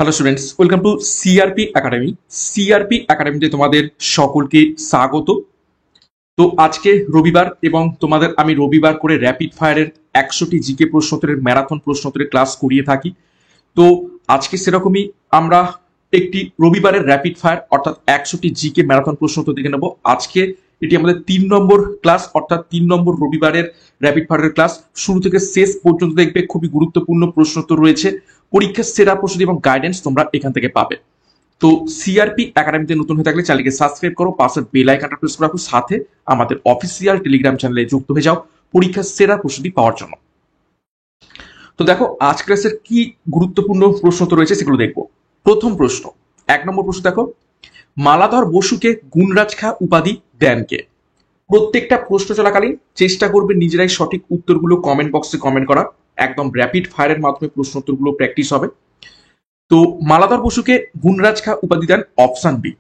Hello students, welcome to CRP academy. CRP একাডেমিতে তোমাদের সকলকে স্বাগত। তো আজকে রবিবার এবং তোমাদের আমি রবিবার করে র্যাপিড ফায়ারের 100টি জিকে প্রশ্নোত্তরের ম্যারাথন প্রশ্নোত্তরের ক্লাস করিয়ে থাকি। তো আজকে সেরকমই আমরা একটি রবিবারের র্যাপিড ফায়ার অর্থাৎ 100টি জিকে ম্যারাথন প্রশ্নোত্তর দেখে নেব। আজকে এটি আমাদের 3 নম্বর ক্লাস, অর্থাৎ 3 নম্বর রবিবারের র্যাপিড ফায়ারের ক্লাস। শুরু থেকে শেষ পর্যন্ত দেখবে খুবই গুরুত্বপূর্ণ প্রশ্নোত্তর রয়েছে, পরীক্ষার সেরা প্রস্তুতি এবং গাইডেন্স তোমরা এখান থেকে পাবে। তো সিআরপি একাডেমিতে নতুন হয়ে থাকলে চ্যানেলকে সাবস্ক্রাইব করো, পাশের বেল আইকনটা প্রেস করে রাখো, সাথে আমাদের অফিসিয়াল টেলিগ্রাম চ্যানেলে যুক্ত হয়ে যাও পরীক্ষার সেরা প্রস্তুতি পাওয়ার জন্য। তো দেখো আজ ক্লাসের কি গুরুত্বপূর্ণ প্রশ্ন তো রয়েছে সেগুলো দেখবো। প্রথম প্রশ্ন, 1 নম্বর প্রশ্ন দেখো, মালাধর বসুকে গুণরাজ খা উপাধি দেন কে? প্রত্যেকটা প্রশ্ন চলাকালীন চেষ্টা করবে নিজেরাই সঠিক উত্তরগুলো কমেন্ট বক্সে কমেন্ট করা। একদম র্যাপিড ফায়ারের মাধ্যমে প্রশ্ন উত্তরগুলো প্র্যাকটিস হবে। তো মালাধর বসুকে গুণরাজ খা উপাধি দেন অপশন বি,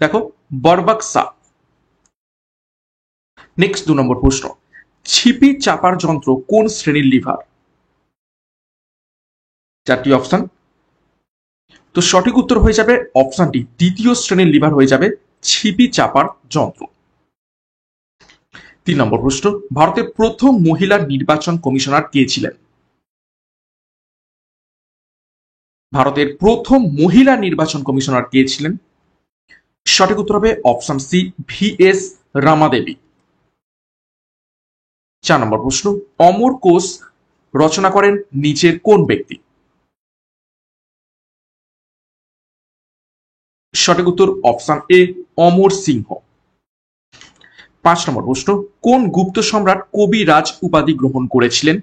দেখো বরবাক শাহ। নেক্সট 2 নম্বর প্রশ্ন, ছিপি চাপার যন্ত্র কোন শ্রেণীর লিভার? 4টি অপশন। তো সঠিক উত্তর হয়ে যাবে অপশন ডি, দ্বিতীয় শ্রেণীর লিভার হয়ে যাবে ছিপি চাপার যন্ত্র। 3 নম্বর প্রশ্ন, ভারতের প্রথম মহিলা নির্বাচন কমিশনার কে ছিলেন? ভারতের প্রথম মহিলা নির্বাচন কমিশনার কে ছিলেন? সঠিক উত্তর হবে অপশন সি, ভি.এস. রামাদেবী। 4 নম্বর প্রশ্ন, অমর কোষ রচনা করেন নিচের কোন ব্যক্তি? সঠিক উত্তর অপশন এ, অমর সিংহ। 5 নম্বর প্রশ্ন, কোন গুপ্ত সম্রাট কবিরাজ উপাধি গ্রহণ করেছিলেন?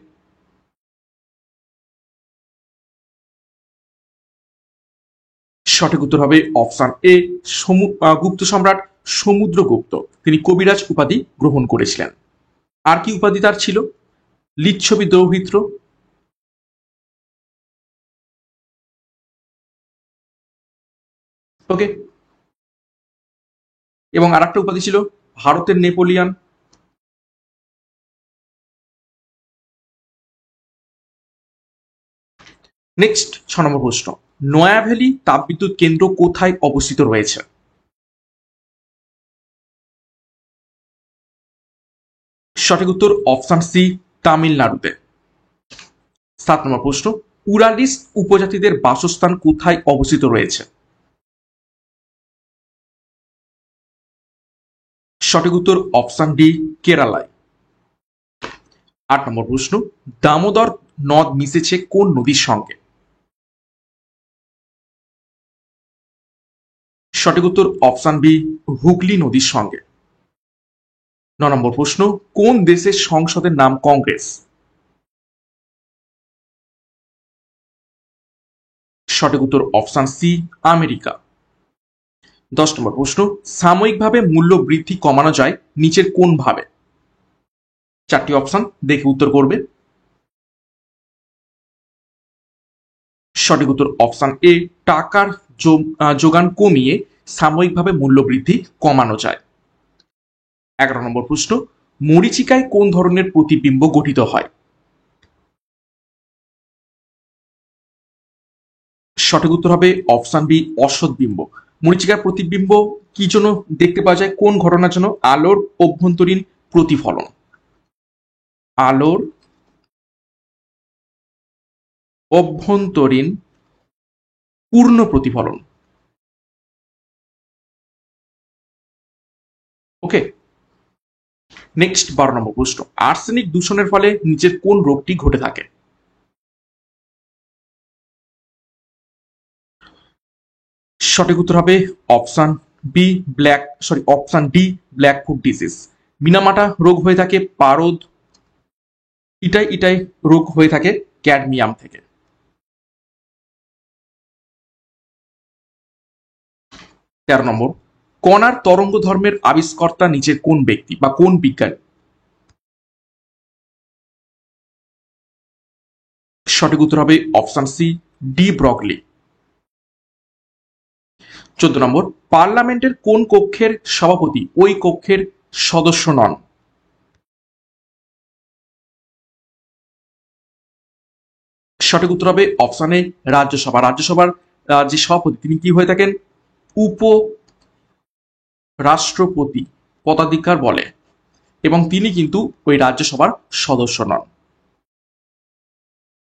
সঠিক উত্তর হবে অপশন এ, গুপ্ত সম্রাট সমুদ্রগুপ্ত, তিনি কবিরাজ উপাধি গ্রহণ করেছিলেন। আর কি উপাধি তার ছিল? লিচ্ছবি দৌহিত্র। ওকে, এবং আর একটা উপাধি ছিল ভারতের নেপোলিয়ান। নেক্সট 6 নম্বর প্রশ্ন, নয়াভ্যালি তাপবিদ্যুৎ কেন্দ্র কোথায় অবস্থিত রয়েছে? সঠিক উত্তর অপশন সি, তামিলনাড়ুতে। 7 নম্বর প্রশ্ন, উরালিস উপজাতিদের বাসস্থান কোথায় অবস্থিত রয়েছে? সঠিক উত্তর অপশন ডি, কেরালায়। 8 নম্বর প্রশ্ন, দামোদর নদ মিশেছে কোন নদীর সঙ্গে? সঠিক উত্তর অপশন বি, হুগলি নদীর সঙ্গে। 9 নম্বর প্রশ্ন, কোন দেশের সংসদের নাম কংগ্রেস? সঠিক উত্তর অপশন সি, আমেরিকা। 10 নম্বর প্রশ্ন, সাময়িকভাবে মূল্য বৃদ্ধি কমানো যায় নিচের কোন ভাবে? 4টি অপশন দেখে উত্তর করবে। সঠিক উত্তর অপশন এ, টাকার যোগান কমিয়ে সাময়িকভাবে মূল্য বৃদ্ধি কমানো যায়। 11 নম্বর প্রশ্ন, মরীচিকায় কোন ধরনের প্রতিবিম্ব গঠিত হয়? সঠিক উত্তর হবে অপশন বি, অসৎ বিম্ব। মরীচিকার প্রতিবিম্ব কি জন্য দেখতে পাওয়া যায়, কোন ঘটনার জন্য? আলোর অভ্যন্তরীণ প্রতিফলন। আলোর অভ্যন্তরীণ পূর্ণ প্রতিফলন। ওকে, নেক্সট 12 নম্বর প্রশ্ন, আর্সেনিক দূষণের ফলে নিচের কোন রোগটি ঘটে থাকে? সঠিক উত্তর হবে option B, option D, black foot disease. Minamata রোগ হয়ে থাকে পারদ, ইটাই ইটাই রোগ হয়ে থাকে ক্যাডমিয়াম থেকে। 13 নম্বর, কণার তরঙ্গ ধর্মের আবিষ্কর্তা নিচের কোন ব্যক্তি বা কোন বিজ্ঞানী? সঠিক উত্তর হবে অপশন সি, ডি ব্রগলি। 14 নম্বর, পার্লামেন্টের কোন কক্ষের সভাপতি ওই কক্ষের সদস্য নন? সঠিক উত্তর হবে অপশন এ, রাজ্যসভা। রাজ্যসভার যে সভাপতি তিনি কি হয়ে থাকেন? উপ রাষ্ট্রপতি পদাধিকার বলে, এবং তিনি কিন্তু ওই রাজ্যসভার সদস্য নন।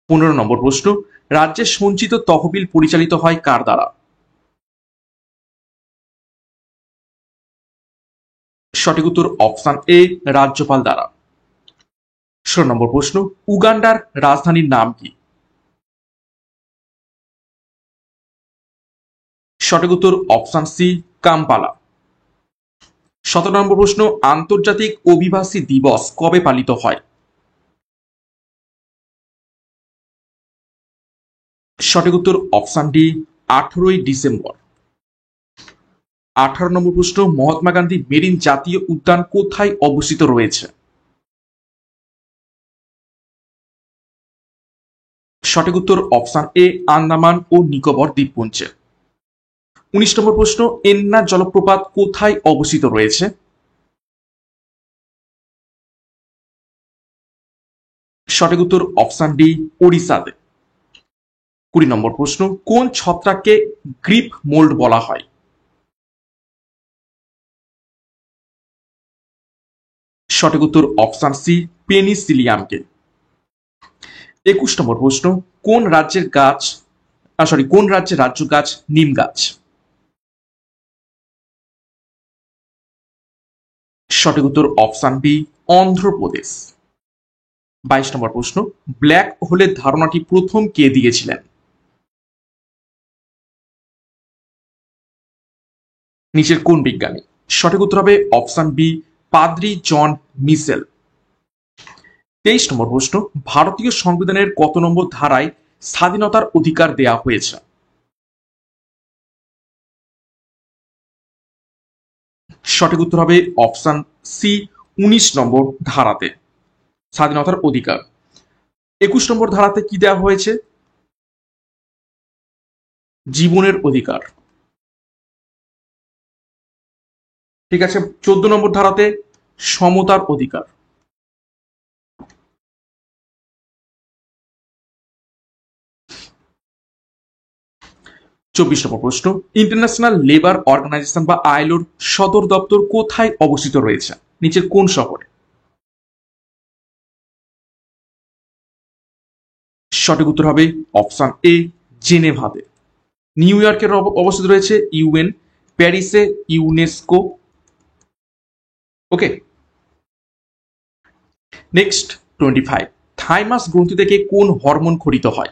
15 নম্বর প্রশ্ন, রাজ্যের সঞ্চিত তহবিল পরিচালিত হয় কার দ্বারা? সঠিক উত্তর অপশন এ, রাজ্যপাল দ্বারা। 16 নম্বর প্রশ্ন, উগান্ডার রাজধানীর নাম কি? সঠিক উত্তর অপশন সি, কাম্পালা। 17 নম্বর প্রশ্ন, আন্তর্জাতিক অভিবাসী দিবস কবে পালিত হয়? সঠিক উত্তর অপশন ডি, 18ই ডিসেম্বর। 18 নম্বর প্রশ্ন, মহাত্মা গান্ধী মেরিন জাতীয় উদ্যান কোথায় অবস্থিত রয়েছে? সঠিক উত্তর অপশন এ, আন্দামান ও নিকোবর দ্বীপপুঞ্জে। 19 নম্বর প্রশ্ন, এন্না জলপ্রপাত কোথায় অবস্থিত রয়েছে? সঠিক উত্তর অপশন ডি, ওড়িশাতে। 20 নম্বর প্রশ্ন, কোন ছত্রাককে গ্রিপ মোল্ড বলা হয়? সঠিক উত্তর অপশন সি, পেনিসিলিয়ামকে। 21 নম্বর প্রশ্ন, কোন রাজ্যের রাজ্য গাছ নিম গাছ? সঠিক উত্তর অপশন বি, অন্ধ্রপ্রদেশ। 22 নম্বর প্রশ্ন, ব্ল্যাক হোলের ধারণাটি প্রথম কে দিয়েছিলেন? নিচের কোন বিজ্ঞানী? সঠিক উত্তর হবে অপশন বি, পাদ্রি জন মিসেল। 23 নম্বর প্রশ্ন, ভারতীয় সংবিধানের কত নম্বর ধারায় স্বাধীনতার অধিকার দেয়া হয়েছে? সঠিক উত্তর হবে অপশন সি, 19 নম্বর ধারাতে স্বাধীনতার অধিকার। 21 নম্বর ধারাতে কি দেওয়া হয়েছে? জীবনের অধিকার। ঠিক আছে, 14 নম্বর ধারাতে সমতার অধিকার। 24 নম্বর প্রশ্ন, ইন্টারন্যাশনাল লেবার অর্গানাইজেশন বা আইএলওর সদর দপ্তর কোথায় অবস্থিত রয়েছে? নিচের কোন শহরে? সঠিক উত্তর হবে অপশন এ, জেনেভাতে। নিউ ইয়র্কের অবস্থিত রয়েছে ইউএন, প্যারিসে ইউনেস্কো। ওকে, নেক্সট 25, থাইমাস গ্রন্থি থেকে কোন হরমোন খরিত হয়?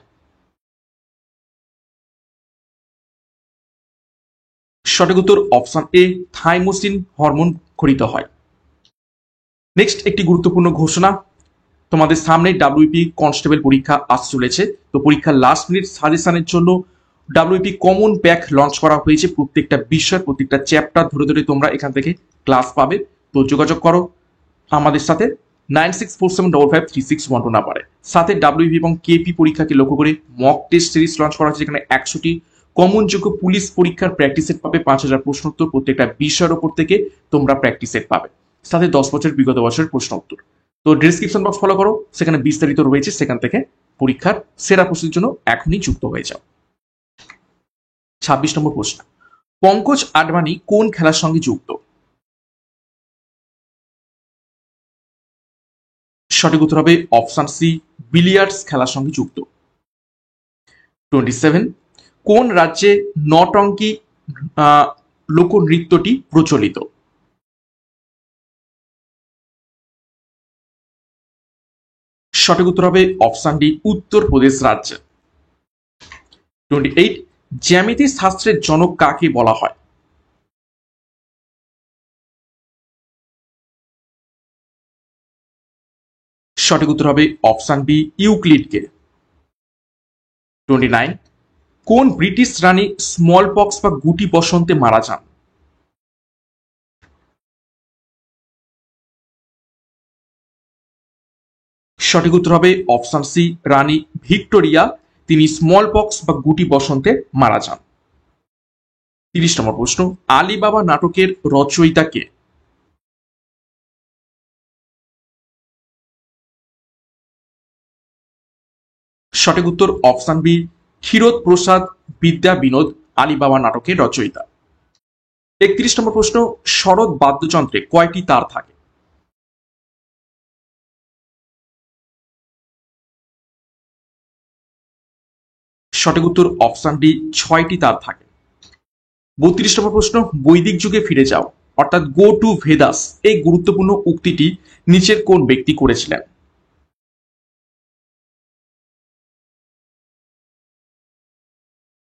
সঠিক উত্তর অপশন এ, থাইমোসিন হরমোন খরিত হয়। নেক্সট একটি গুরুত্বপূর্ণ ঘোষণা, তোমাদের সামনে ডাব্লিউপি কনস্টেবল পরীক্ষা আসতে চলেছে। তো পরীক্ষার লাস্ট মিনিট সাজেশনের জন্য ডাব্লিউপি কমন প্যাক লঞ্চ করা হয়েছে। প্রত্যেকটা বিষয়, প্রত্যেকটা চ্যাপ্টার ধরে ধরে তোমরা এখান থেকে ক্লাস পাবে। তো যোগাযোগ করো আমাদের সাথে 9647553612 নাম্বারে। সাথে ডাব্লিউপি এবং কেপি পরীক্ষাকে লক্ষ্য করে মক টেস্ট সিরিজ লঞ্চ করা হয়েছে, যেখানে 100টি কমনযোগ্য পুলিশ পরীক্ষার প্র্যাকটিস সেট পাবে, 5000 প্রশ্ন উত্তর প্রত্যেকটা বিষয়ের উপর থেকে তোমরা প্র্যাকটিস সেট পাবে, সাথে 10 বছর বিগত বছরের প্রশ্ন উত্তর। তো ডিসক্রিপশন বক্স ফলো করো, সেখানে বিস্তারিত রয়েছে, সেখান থেকে পরীক্ষার সেরা প্রস্তুতির জন্য এখনই যুক্ত হয়ে যাও। 26 নম্বর প্রশ্ন, পঙ্কজ আডবাণী কোন খেলার সঙ্গে যুক্ত? সঠিক উত্তর হবে অপশন সি, বিলিয়ার্ডস খেলার সঙ্গে যুক্ত। 27, কোন রাজ্যে নটঙ্কি লোকনৃত্যটি প্রচলিত? সঠিক উত্তর হবে অপশন ডি, উত্তরপ্রদেশ রাজ্যে। 28, জ্যামিতি শাস্ত্রের জনক কাকে বলা হয়? সঠিক উত্তর হবে অপশন বি, ইউক্লিডকে। 29, কোন ব্রিটিশ রানী স্মল পক্স বা গুটি বসন্তে মারা যান? সঠিক উত্তর হবে অপশন সি, রানী ভিক্টোরিয়া, তিনি স্মল পক্স বা গুটি বসন্তে মারা যান। 30 নম্বর প্রশ্ন, আলিবাবা নাটকের রচয়িতা কে? সঠিক উত্তর অপশন বি, ক্ষীরোদ প্রসাদ বিদ্যা বিনোদ আলিবাবা নাটকের রচয়িতা। 31 নম্বর প্রশ্ন, শরৎ বাদ্যযন্ত্রে কয়টি তার থাকে? সঠিক উত্তর অপশন ডি, 6টি তার থাকে। 32 নম্বর প্রশ্ন, বৈদিক যুগে ফিরে যাও অর্থাৎ গো টু ভেদাস এই গুরুত্বপূর্ণ উক্তিটি নিচের কোন ব্যক্তি করেছিলেন?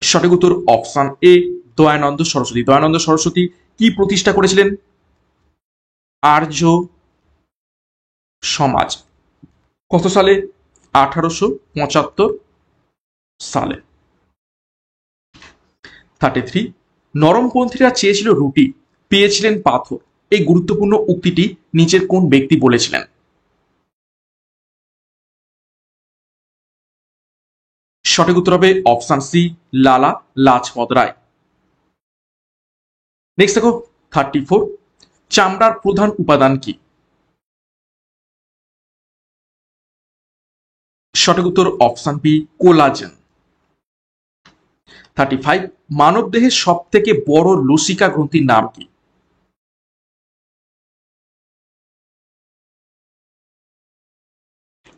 সঠিক উত্তর অপশন এ, দয়ানন্দ সরস্বতী। দয়ানন্দ সরস্বতী কি প্রতিষ্ঠা করেছিলেন? আর্য সমাজ। কত সালে? 1875 সালে। 33, নরমপন্থীরা চেয়েছিল রুটি, পেয়েছিলেন পাথর এই গুরুত্বপূর্ণ উক্তিটি নিচের কোন ব্যক্তি বলেছিলেন? সঠিক উত্তর হবে option C, Lala Lajpat Rai. Next দেখো 34, চামড়ার প্রধান উপাদান কি? সঠিক উত্তর অপশন বি, কোলাজেন। 35, মানব দেহের সব থেকে বড় লসিকা গ্রন্থির নাম কি?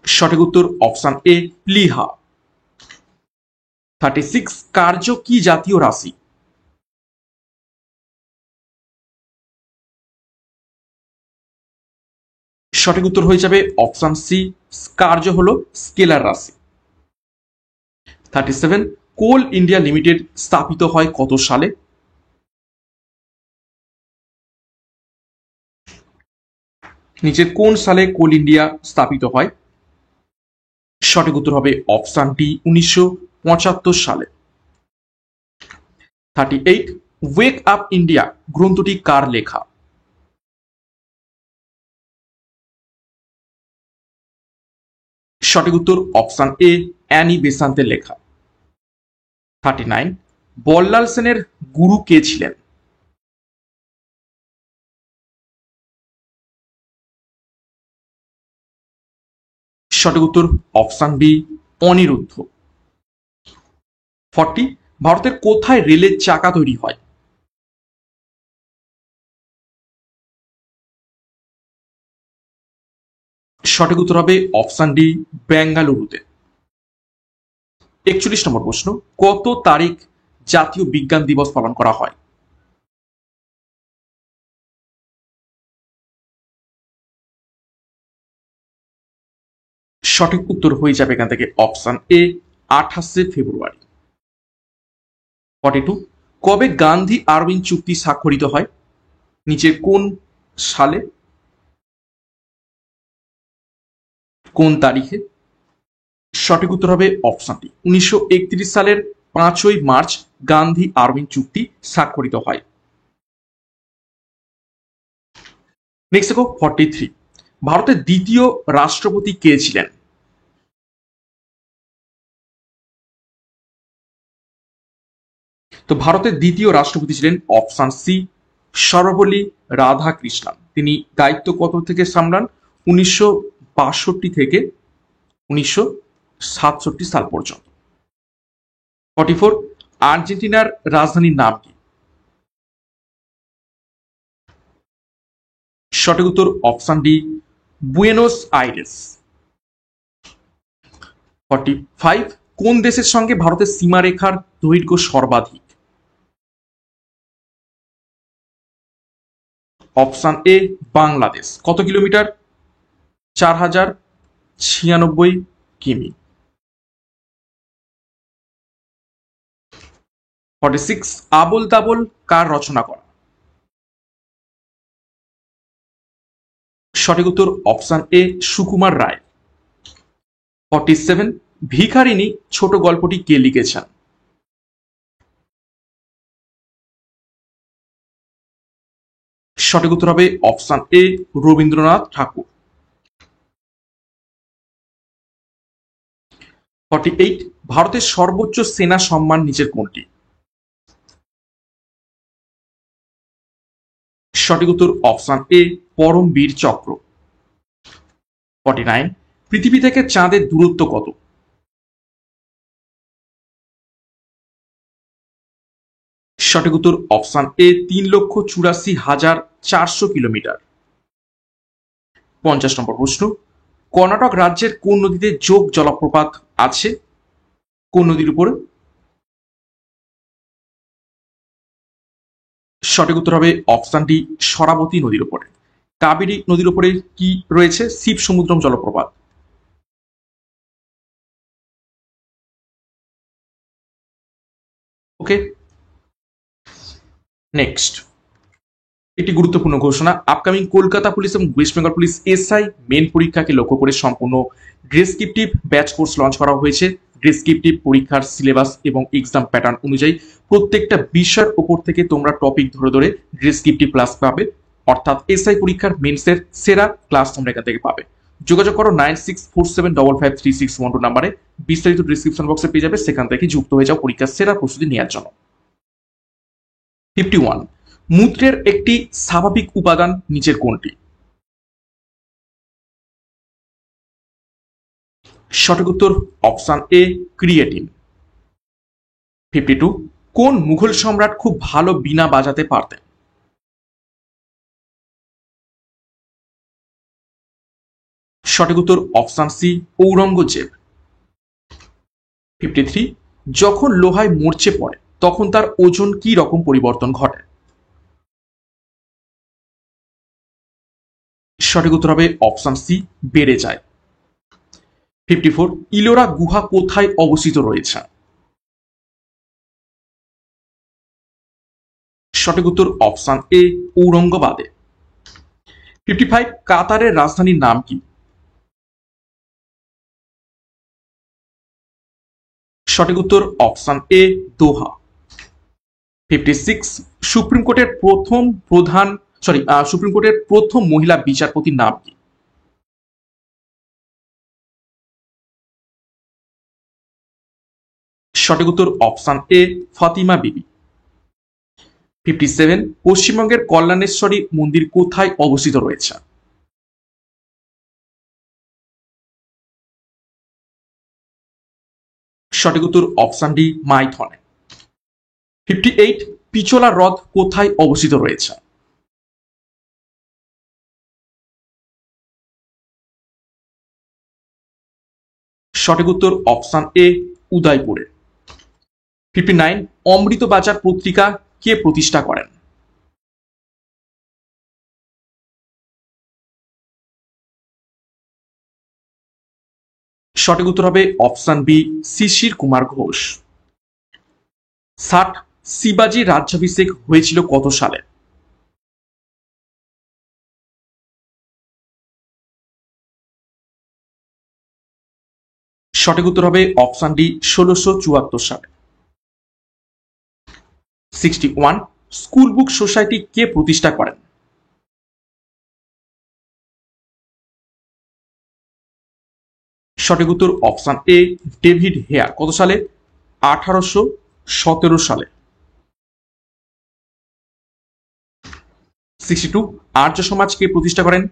সঠিক উত্তর অপশন এ, প্লিহা। 36, কার্য কি জাতীয় রাশি? সঠিক উত্তর হয়ে যাবে অপশন সি, কার্য হলো স্কেলার রাশি। 37, কোল ইন্ডিয়া লিমিটেড স্থাপিত হয় কত সালে? নিচের কোন সালে কোল ইন্ডিয়া স্থাপিত হয়? সঠিক উত্তর হবে অপশন ডি, 1975 সালে। 38, ওয়েক আপ ইন্ডিয়া গ্রন্থটি কার লেখা? সঠিক উত্তর অপশন এ, অ্যানি বেসান্তের লেখা। 39, বল্লাল সেনের গুরু কে ছিলেন? সঠিক উত্তর অপশন বি, অনিরুদ্ধ। 40, ভারতের কোথায় রেলের চাকা তৈরি হয়? সঠিক উত্তর হবে অপশন ডি, বেঙ্গালুরুতে। 41 নম্বর প্রশ্ন, কত তারিখ জাতীয় বিজ্ঞান দিবস পালন করা হয়? সঠিক উত্তর হয়ে যাবে এখান থেকে অপশন এ, 28 ফেব্রুয়ারি। 42, কবে গান্ধী আরউইন চুক্তি স্বাক্ষরিত হয়? নিচের কোন সালে, কোন তারিখে? সঠিক উত্তর হবে অপশন ডি, 1931 সালের 5ই মার্চ গান্ধী আরউইন চুক্তি স্বাক্ষরিত হয়। নেক্সট দেখো 43, ভারতের দ্বিতীয় রাষ্ট্রপতি কে ছিলেন? তো ভারতের দ্বিতীয় রাষ্ট্রপতি ছিলেন অপশন সি, সর্বপল্লী রাধাকৃষ্ণন। তিনি দায়িত্ব কত থেকে সামলান? 1962 থেকে 1967 সাল পর্যন্ত। 44, আর্জেন্টিনার রাজধানীর নাম কি? সঠিক উত্তর অপশন ডি, বুয়েনোস আইরেস। 45, কোন দেশের সঙ্গে ভারতের সীমারেখার দৈর্ঘ্য সর্বাধিক? Option A, Bangladesh. কত কিলোমিটার? 4096 কিমি। 46, আবোল তাবোল কার রচনা করা? সঠিক উত্তর অপশন এ, সুকুমার রায়। 47, ভিখারিনী ছোট গল্পটি কে লিখেছেন? সঠিক উত্তর হবে অপশন এ, রবীন্দ্রনাথ ঠাকুর। 48, ভারতের সর্বোচ্চ সেনা সম্মান নিচের কোনটি? সঠিক উত্তর অপশন এ, পরমবীর চক্র। 49, পৃথিবী থেকে চাঁদের দূরত্ব কত? সঠিক উত্তর অপশন এ 3,84,400 কিলোমিটার। 50 নম্বর প্রশ্ন, কর্ণাটক রাজ্যের কোন নদীতে যোগ জলপ্রপাত আছে? কোন নদীর উপরে? সঠিক উত্তর হবে অপশন ডি, শরাবতী নদীর উপরে। কাবেরী নদীর উপরে কি রয়েছে? শিব সমুদ্রম জলপ্রপাত। ওকে, নেক্সট একটি গুরুত্বপূর্ণ ঘোষণা। আপকামিং কলকাতা পুলিশ এবং West Bengal police SI main পরীক্ষাকে লক্ষ্য করে সম্পূর্ণ ডেসক্রিপটিভ ব্যাচ কোর্স লঞ্চ করা হয়েছে। ডেসক্রিপটিভ পরীক্ষার সিলেবাস এবং এক্সাম প্যাটার্ন অনুযায়ী প্রত্যেকটা বিষয়ের ওপর থেকে তোমরা টপিক ধরে ধরে ডেসক্রিপটিভ ক্লাস পাবে, অর্থাৎ এসআই পরীক্ষার মেন্সের সেরা ক্লাস তোমরা এখান থেকে পাবে। যোগাযোগ করো 9647553612 নাম্বারে, বিস্তারিত ডিসক্রিপশন বক্সে পেয়ে যাবে, সেখান থেকে যুক্ত হয়ে যাও পরীক্ষার সেরা প্রস্তুতি নেওয়ার জন্য। 51, মূত্রের একটি স্বাভাবিক উপাদান নিচের কোনটি? সঠিক উত্তর অপশন এ, ক্রিয়েটিন। 52, কোন মুঘল সম্রাট খুব ভালো বীণা বাজাতে পারতেন? সঠিক উত্তর অপশন সি, ঔরঙ্গজেব। 53, যখন লোহায় মরচে পড়ে তখন তার ওজন কি রকম পরিবর্তন ঘটে? সঠিক উত্তর হবে অপশন সি, বেড়ে যায়। 54, ইলোরা গুহা কোথায় অবস্থিত রয়েছে? সঠিক উত্তর অপশন এ, ঔরঙ্গাবাদে। 55, কাতারের রাজধানীর নাম কি? সঠিক উত্তর অপশন এ, দোহা। 56, সুপ্রিম কোর্টের প্রথম সুপ্রিম কোর্টের প্রথম মহিলা বিচারপতির নাম কি? সঠিক উত্তর অপশন এ, ফাতিমা বিবি। 57, পশ্চিমবঙ্গের কল্যাণেশ্বরী মন্দির কোথায় অবস্থিত রয়েছে? সঠিক উত্তর অপশন ডি, মাইথনে। 58, পিচোলা হ্রদ কোথায় অবস্থিত রয়েছে? সঠিক উত্তর অপশন এ, উদয়পুরে। 59, অমৃত বাজার পত্রিকা কে প্রতিষ্ঠা করেন? সঠিক উত্তর হবে অপশন বি, শিশির কুমার ঘোষ। 60, শিবাজি রাজ্যাভিষেক হয়েছিল কত সালে? সঠিক উত্তর হবে অপশন ডি, 1674 সালে। 61, স্কুল বুক সোসাইটি কে প্রতিষ্ঠা করেন? সঠিক উত্তর অপশন এ, ডেভিড হেয়ার। কত সালে? 1817 সালে। 62, আর্য সমাজ কে প্রতিষ্ঠা করেন?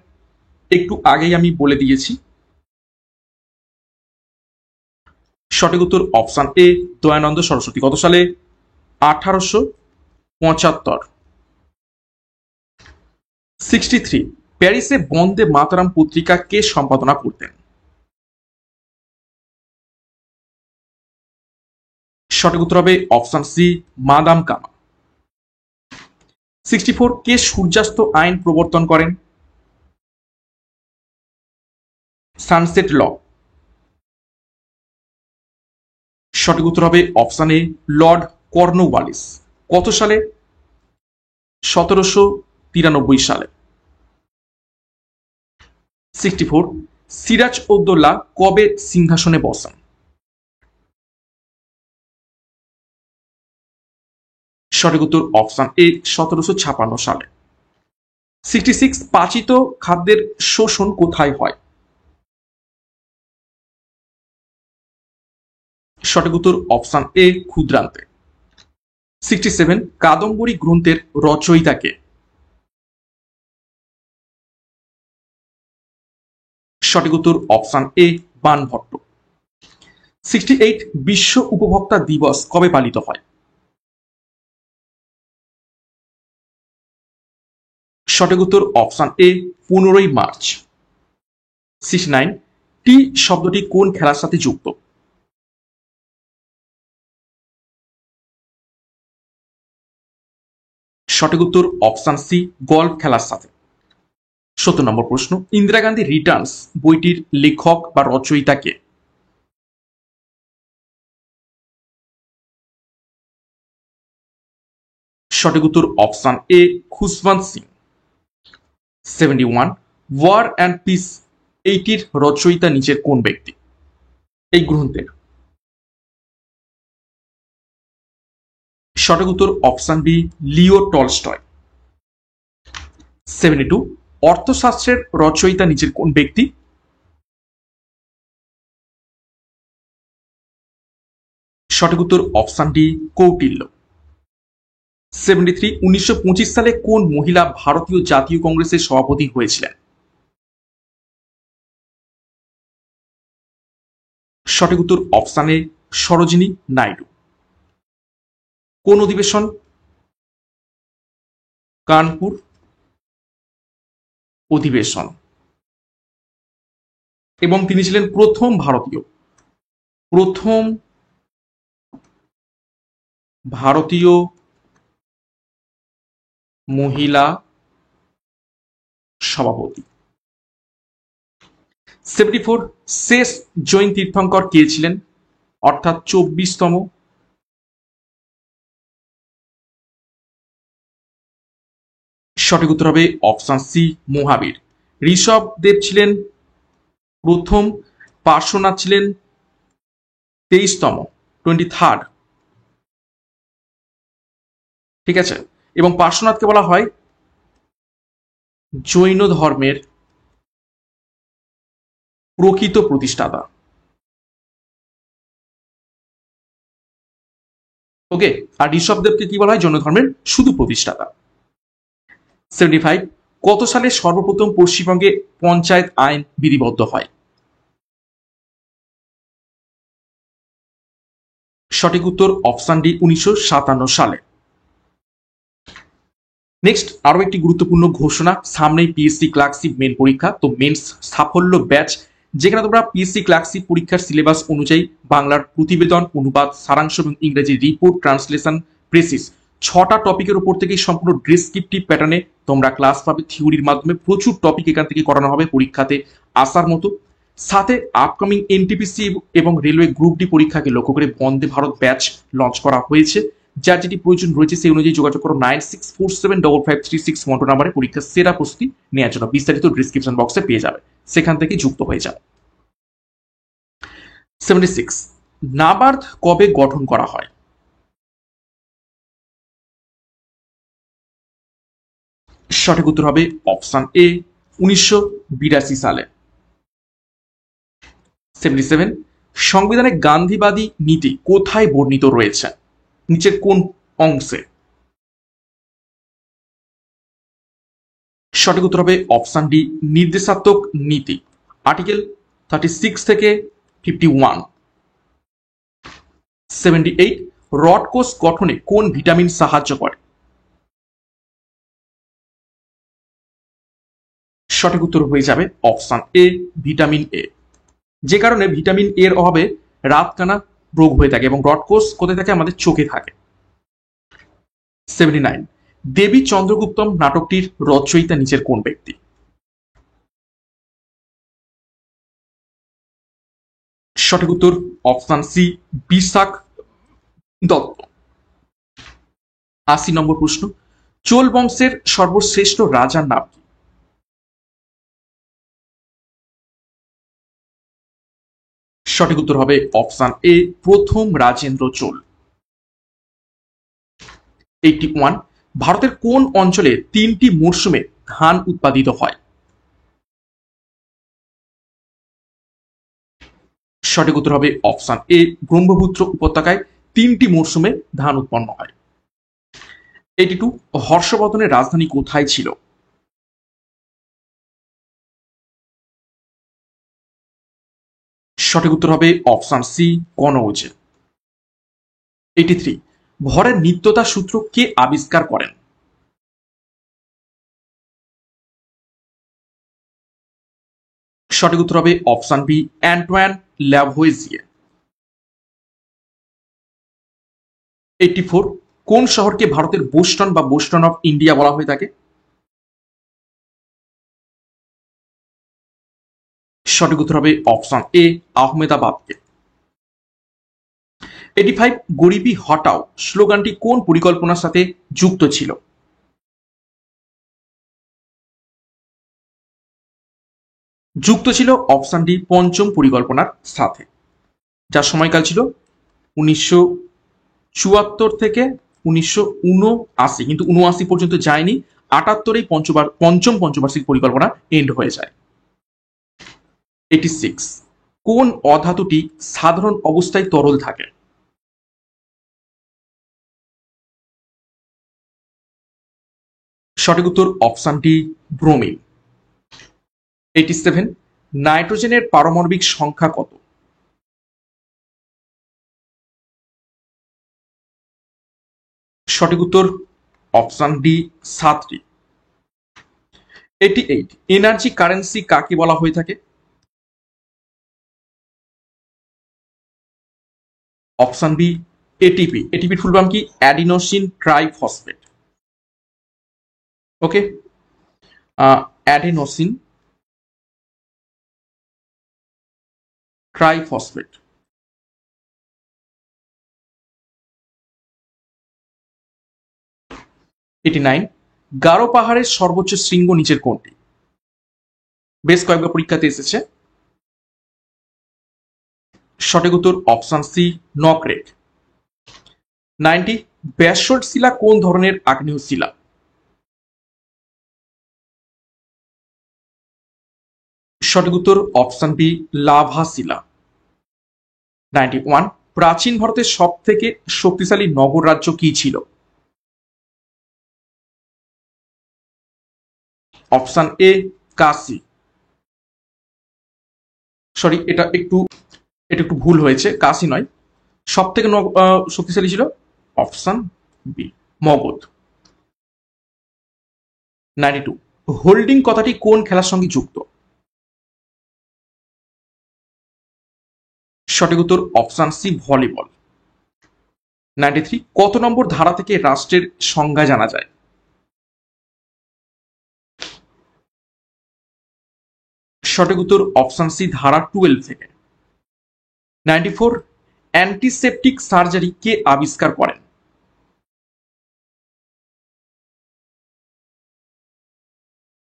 একটু আগেই আমি বলে দিয়েছি। সঠিক উত্তর অপশন এ, দয়ানন্দ সরস্বতী। কত সালে? 1875। 63, প্যারিসে বন্দে মাতরম পত্রিকা কে সম্পাদনা করতেন? সঠিক উত্তর হবে অপশন সি, মাদাম কামা। 64, কে সূর্যাস্ত আইন প্রবর্তন করেন? সানসেট ল। সঠিক উত্তর হবে অপশন এ, লর্ড কর্নওয়ালিস। কত সালে? 1793 সালে। 64, সিরাজ উদ্দৌলা কবে সিংহাসনে বসেন? সঠিক উত্তর অপশন এ, 1756 সালে। 66, পাচিত খাদ্যের শোষণ কোথায় হয়? সঠিক উত্তর অপশন এ, ক্ষুদ্রান্তে। 67, কাদম্বরী গ্রন্থের রচয়িতা কে? সঠিক উত্তর অপশন এ, বাণভট্ট। 68, বিশ্ব উপভোক্তা দিবস কবে পালিত হয়? সঠিক উত্তর অপশন এ 15 মার্চ। 69 টি শব্দটি কোন খেলার সাথে যুক্ত? সঠিক উত্তর অপশন সি গলফ খেলার সাথে। 70 নম্বর প্রশ্ন, ইন্দিরা গান্ধী রিটার্নস বইটির লেখক বা রচয়িতা কে? সঠিক উত্তর option A Khushwant Singh. 71 war and peace এইটির রচয়িতা নিচের কোন ব্যক্তি এই গ্রন্থের? সঠিক উত্তর অপশন বি লিও টলস্টয়। 72 অর্থশাস্ত্রের রচয়িতা নিচের কোন ব্যক্তি? সঠিক উত্তর অপশন ডি কৌটিল্য। 73 1925 সালে কোন মহিলা ভারতীয় জাতীয় কংগ্রেসের সভাপতি হয়েছিলেন? সঠিক উত্তর অপশন এ সরোজিনী নাইডু। কোন অধিবেশন? কানপুর অধিবেশন। এবং তিনি ছিলেন প্রথম ভারতীয় মহিলা সভাপতি। 74 শেষ জৈন তীর্থঙ্কর কে ছিলেন, অর্থাৎ 24তম? সঠিক উত্তর হবে অপশন সি মহাবীর। ঋষভ দেব ছিলেন প্রথম, পার্শ্বনাথ ছিলেন 23তম, 23rd। ঠিক আছে, এবং পার্শ্বনাথকে বলা হয় জৈন ধর্মের প্রকৃত প্রতিষ্ঠাতা। ওকে, আর ঋষভদেবকে কি বলা হয়? জৈন ধর্মের শুধু প্রতিষ্ঠাতা। 75 কত সালে সর্বপ্রথম পশ্চিমবঙ্গে পঞ্চায়েত আইন বিধিবদ্ধ হয়? সঠিক উত্তর অপশন ডি 1957 সালে। নেক্সট আরো একটি গুরুত্বপূর্ণ ঘোষণা, সামনেই পিএসসি ক্লার্কশিপ মেন পরীক্ষা, তো মেন্স সাফল্য ব্যাচ, যেখানে তোমরা পিএসসি ক্লার্কশিপ পরীক্ষার সিলেবাস অনুযায়ী বাংলার প্রতিবেদন, অনুবাদ, সারাংশ এবং ইংরেজি রিপোর্ট, ট্রান্সলেশন, প্রেসিস 6টা টপিকের উপর থেকে সম্পূর্ণ ডেসক্রিপটিভ প্যাটার্নে তোমরা ক্লাস পাবে। থিওরির মাধ্যমে প্রচুর টপিক এখান থেকে করানো হবে পরীক্ষাতে আসার মতো। সাথে আপকামিং এনটিপিসি এবং রেলওয়ে গ্রুপ ডি পরীক্ষাকে লক্ষ্য করে বন্দে ভারত ব্যাচ লঞ্চ করা হয়েছে। যার যেটি প্রয়োজন রয়েছে সেই অনুযায়ী যোগাযোগ করো 9647553612 নাম্বারে পরীক্ষার সেরা প্রস্তুতি নেওয়ার জন্য। বিস্তারিত ডিসক্রিপশন বক্সে পেয়ে যাবে, সেখান থেকে যুক্ত হয়ে যাবে। 76 নাবার্ড কবে গঠন করা হয়? সঠিক উত্তর হবে অপশন এ 1982 সালে। 77 সংবিধানে গান্ধীবাদী নীতি কোথায় বর্ণিত রয়েছে? নিচের কোন অংশে? সঠিক উত্তর হবে অপশন ডি নির্দেশাত্মক নীতি, আর্টিকেল 36 থেকে 51। 78 রড কোষ গঠনে কোন ভিটামিন সাহায্য করে? সঠিক উত্তর হয়ে যাবে অপশন এ ভিটামিন এ, যে কারণে ভিটামিন এর অভাবে রাতকানা রোগ হয়ে থাকে এবং রড কোষ কোথায় থাকে? আমাদের চোখে থাকে। 79 দেবী চন্দ্রগুপ্তম নাটকটির রচয়িতা নিচের কোন ব্যক্তি? সঠিক উত্তর অপশন সি বিশাখ দত্ত। 80 নম্বর প্রশ্ন, চোল বংশের সর্বশ্রেষ্ঠ রাজার নাম কি? সঠিক উত্তর হবে অপশন এ প্রথম রাজেন্দ্র চোল। 81 ভারতের কোন অঞ্চলে 3টি মরশুমে ধান উৎপাদিত হয়? সঠিক উত্তর হবে অপশন এ ব্রহ্মপুত্র উপত্যকায় 3টি মরশুমে ধান উৎপন্ন হয়। 82 হর্ষবর্ধনের রাজধানী কোথায় ছিল? সঠিক উত্তর হবে অপশন সি কনৌজে। 83 ভরের নিত্যতা সূত্র কে আবিষ্কার করেন? সঠিক উত্তর হবে অপশন বি, অ্যান্টোয়ান ল্যাভোয়েজিয়ে। 84, কোন শহরকে ভারতের বোস্টন বা বোস্টন অফ ইন্ডিয়া বলা হয়ে থাকে? সঠিক উত্তর হবে অপশন এ, আহমেদাবাদকে। 85, গরিবি হটাও স্লোগানটি কোন পরিকল্পনার সাথে যুক্ত ছিল? যুক্ত ছিল অপশন ডি, পঞ্চম পরিকল্পনার সাথে, যার সময়কাল ছিল 1974 থেকে 1979, কিন্তু 79 পর্যন্ত যায়নি। 78-এই পঞ্চম পঞ্চবার্ষিক পরিকল্পনা এন্ড হয়ে যায়। 86, কোন অধাতুটি সাধারণ অবস্থায় তরল থাকে? সঠিক উত্তর অপশন ডি, ব্রোমিন। 87, নাইট্রোজেনের পারমাণবিক সংখ্যা কত? সঠিক উত্তর অপশন ডি, 7টি। 88, এনার্জি কারেন্সি কাকে বলা হয়ে থাকে? Option B, ATP. এটিপির ফুল ফর্ম কি? Adenosine triphosphate. Okay, adenosine triphosphate. 89, Garo পাহাড়ের সর্বোচ্চ শৃঙ্গ নিচের কোনটি? বেশ কয়েকবার পরীক্ষাতে এসেছে। সঠিক উত্তর অপশন সি, নকরেক। 90, ব্যাসল্ট শিলা কোন ধরনের আগ্নেয় শিলা? সঠিক উত্তর অপশন বি, লাভা শিলা। 91, প্রাচীন ভারতের সব থেকে শক্তিশালী নগর রাজ্য কি ছিল? Option A, Kashi. সরি, এটা একটু ভুল হয়েছে, কাশী নয়। সব থেকে শক্তিশালী ছিল অপশন বি, মগধ। 92, হোল্ডিং কথাটি কোন খেলার সঙ্গে যুক্ত? সঠিক উত্তর অপশন সি, ভলিবল। 93, কত নম্বর ধারা থেকে রাষ্ট্রের সংজ্ঞা জানা যায়? সঠিক উত্তর অপশন সি, ধারা 12 থেকে। 94, অ্যান্টিসেপটিক সার্জারি কে আবিষ্কার করেন?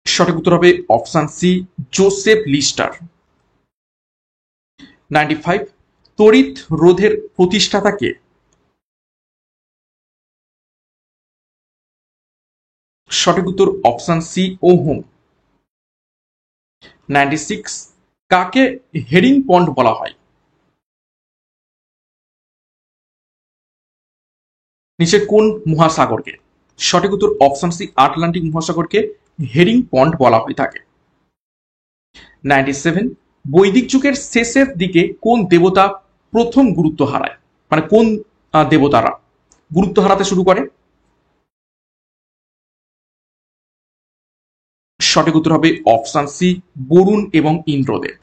সঠিক উত্তর হবে অপশন সি, জোসেফ লিস্টার। 95, তড়িৎ রোধের প্রতিষ্ঠাতা কে? সঠিক উত্তর অপশন সি, ওহম। 96, কাকে হেরিং পন্ড বলা হয়? নিচে কোন মহাসাগরকে? সঠিক উত্তর অপশন সি, আটলান্টিক মহাসাগরকে হেরিং পন্ড বলা হয়ে থাকে। 97, বৈদিক যুগের শেষের দিকে কোন দেবতা প্রথম গুরুত্ব হারায়, মানে কোন দেবতারা গুরুত্ব হারাতে শুরু করে? সঠিক উত্তর হবে অপশন সি, বরুণ এবং ইন্দ্রদেব,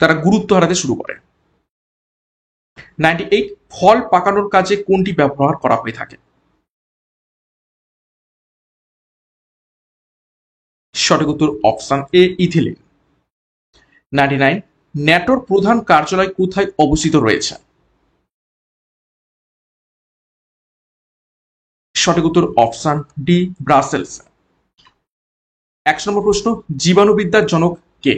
তারা গুরুত্ব হারাতে শুরু করে। 98, ফল পাকানোর কাজে কোনটি ব্যবহার করা হয়ে থাকে? সঠিক উত্তর অপশন এ, ইথিলিন। 99, ন্যাটোর প্রধান কার্যালয় কোথায় অবস্থিত রয়েছে? সঠিক উত্তর অপশন ডি, ব্রাসেলস। 100 নম্বর প্রশ্ন, জীবাণুবিদ্যার জনক কে?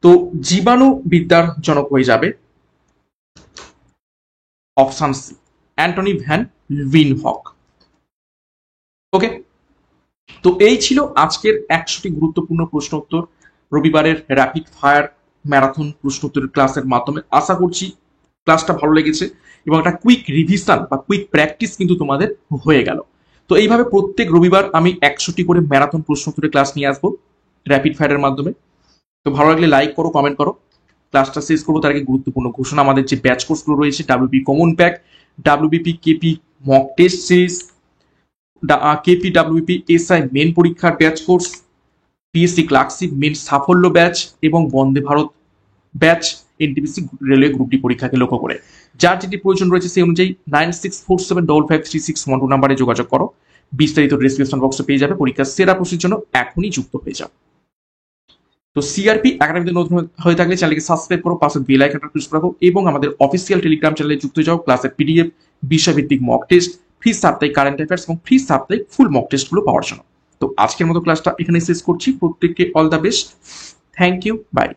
তো জীবাণুবিদ্যার জনক হয়ে যাবে option C, Antonie van Leeuwenhoek. Okay, তো এই ছিল আজকের 100টি গুরুত্বপূর্ণ প্রশ্ন উত্তর রবিবারের র্যাপিড ফায়ার ম্যারাথন প্রশ্ন উত্তরের ক্লাসের মাধ্যমে। আশা করছি ক্লাসটা ভালো লেগেছে এবং একটা কুইক রিভিশন বা কুইক প্র্যাকটিস কিন্তু তোমাদের হয়ে গেল। তো এইভাবে প্রত্যেক রবিবার আমি 100টি করে ম্যারাথন প্রশ্ন উত্তরের ক্লাস নিয়ে আসবো র্যাপিড ফায়ারের মাধ্যমে। তো ভালো লাগলে লাইক করো, কমেন্ট করো। ক্লাসটা শেষ করবো তার আগে গুরুত্বপূর্ণ ঘোষণা, আমাদের যে ব্যাচ কোর্সগুলো রয়েছে, WP common pack, WBP KP mock test series, KPWP SI main পরীক্ষার batch course, PSC clerkship main সাফল্য ব্যাচ এবং Vande Bharat batch NTPC railway group D পরীক্ষাকে লক্ষ্য করে। যার যেটি প্রয়োজন রয়েছে সেই অনুযায়ী 9647553612 নাম্বারে যোগাযোগ করো। বিস্তারিত ডেসক্রিপশন বক্সে পেয়ে যাবে। পরীক্ষার সেরা প্রস্তুতির জন্য এখনই যুক্ত হয়ে যাও। তো সিআরপি একাডেমিতে নতুন হয়ে থাকলে চ্যানেলকে সাবস্ক্রাইব করো, পাশে বেল আইকনটা প্রেস রাখো এবং আমাদের অফিসিয়াল টেলিগ্রাম চ্যানেলে যুক্ত যাও। ক্লাসের পিডিএফ, বিষয়ভিত্তিক মক টেস্ট, ফ্রি সাপ্তাহিক কারেন্ট অ্যাফেয়ার্স এবং ফ্রি সাপ্তাহিক ফুল মক টেস্টগুলো পাওয়ার জন্য। তো আজকের মতো ক্লাসটা এখানে শেষ করছি। প্রত্যেককে all the best. Thank you, by.